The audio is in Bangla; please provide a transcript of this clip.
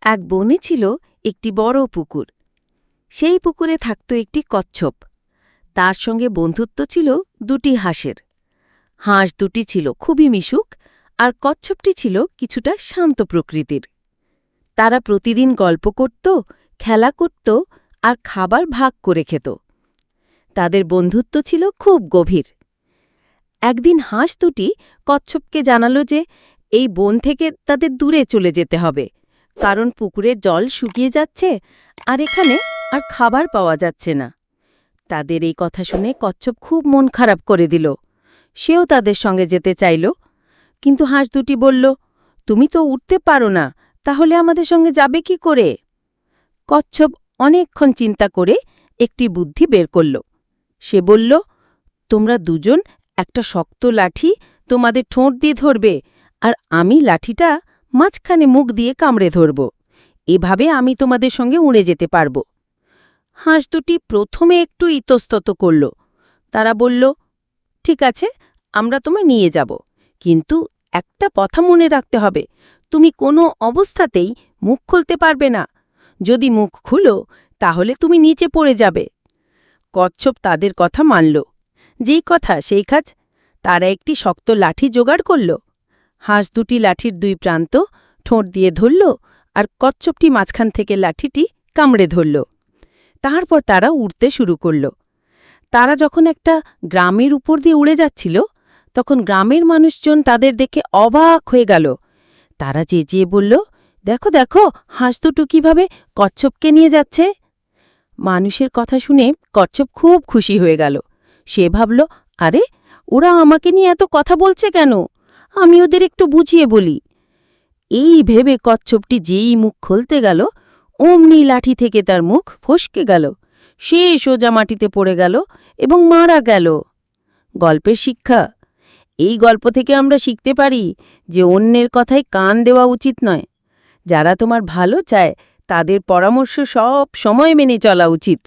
এক বনে ছিল একটি বড় পুকুর। সেই পুকুরে থাকত একটি কচ্ছপ। তার সঙ্গে বন্ধুত্ব ছিল দুটি হাঁসের। হাঁস দুটি ছিল খুবই মিশুক, আর কচ্ছপটি ছিল কিছুটা শান্ত প্রকৃতির। তারা প্রতিদিন গল্প করত, খেলা করত আর খাবার ভাগ করে খেত। তাদের বন্ধুত্ব ছিল খুব গভীর। একদিন হাঁস দুটি কচ্ছপকে জানালো যে এই বন থেকে তাদের দূরে চলে যেতে হবে, কারণ পুকুরের জল শুকিয়ে যাচ্ছে আর এখানে আর খাবার পাওয়া যাচ্ছে না। তাদের এই কথা শুনে কচ্ছপ খুব মন খারাপ করে দিল। সেও তাদের সঙ্গে যেতে চাইল, কিন্তু হাঁস দুটি বলল, তুমি তো উঠতে পারো না, তাহলে আমাদের সঙ্গে যাবে কি করে? কচ্ছপ অনেকক্ষণ চিন্তা করে একটি বুদ্ধি বের করল। সে বলল, তোমরা দুজন একটা শক্ত লাঠি তোমাদের ঠোঁট দিয়ে ধরবে, আর আমি লাঠিটা মাঝখানে মুখ দিয়ে কামড়ে ধরব। এভাবে আমি তোমাদের সঙ্গে উড়ে যেতে পারব। হাঁস দুটি প্রথমে একটু ইতস্তত করল। তারা বলল, ঠিক আছে, আমরা তোমায় নিয়ে যাব, কিন্তু একটা কথা মনে রাখতে হবে, তুমি কোনো অবস্থাতেই মুখ খুলতে পারবে না। যদি মুখ খুলো তাহলে তুমি নিচে পড়ে যাবে। কচ্ছপ তাদের কথা মানল। যেই কথা সেই কাজ। তারা একটি শক্ত লাঠি জোগাড় করল। হাঁস দুটি লাঠির দুই প্রান্ত ঠোঁট দিয়ে ধরল, আর কচ্ছপটি মাঝখান থেকে লাঠিটি কামড়ে ধরল। তারপর তারা উড়তে শুরু করল। তারা যখন একটা গ্রামের উপর দিয়ে উড়ে যাচ্ছিল, তখন গ্রামের মানুষজন তাদের দেখে অবাক হয়ে গেল। তারা চেঁচিয়ে বলল, দেখো দেখো, হাঁস দুটো কীভাবে কচ্ছপকে নিয়ে যাচ্ছে। মানুষের কথা শুনে কচ্ছপ খুব খুশি হয়ে গেল। সে ভাবল, আরে, ওরা আমাকে নিয়ে এত কথা বলছে কেন? আমি ওদের একটু বুঝিয়ে বলি। এই ভেবে কচ্ছপটি যেই মুখ খুলতে গেল, অমনি লাঠি থেকে তার মুখ ফসকে গেল। সে সোজা মাটিতে পড়ে গেল এবং মারা গেল। গল্পের শিক্ষা: এই গল্প থেকে আমরা শিখতে পারি যে অন্যের কথায় কান দেওয়া উচিত নয়। যারা তোমার ভালো চায় তাদের পরামর্শ সব সময় মেনে চলা উচিত।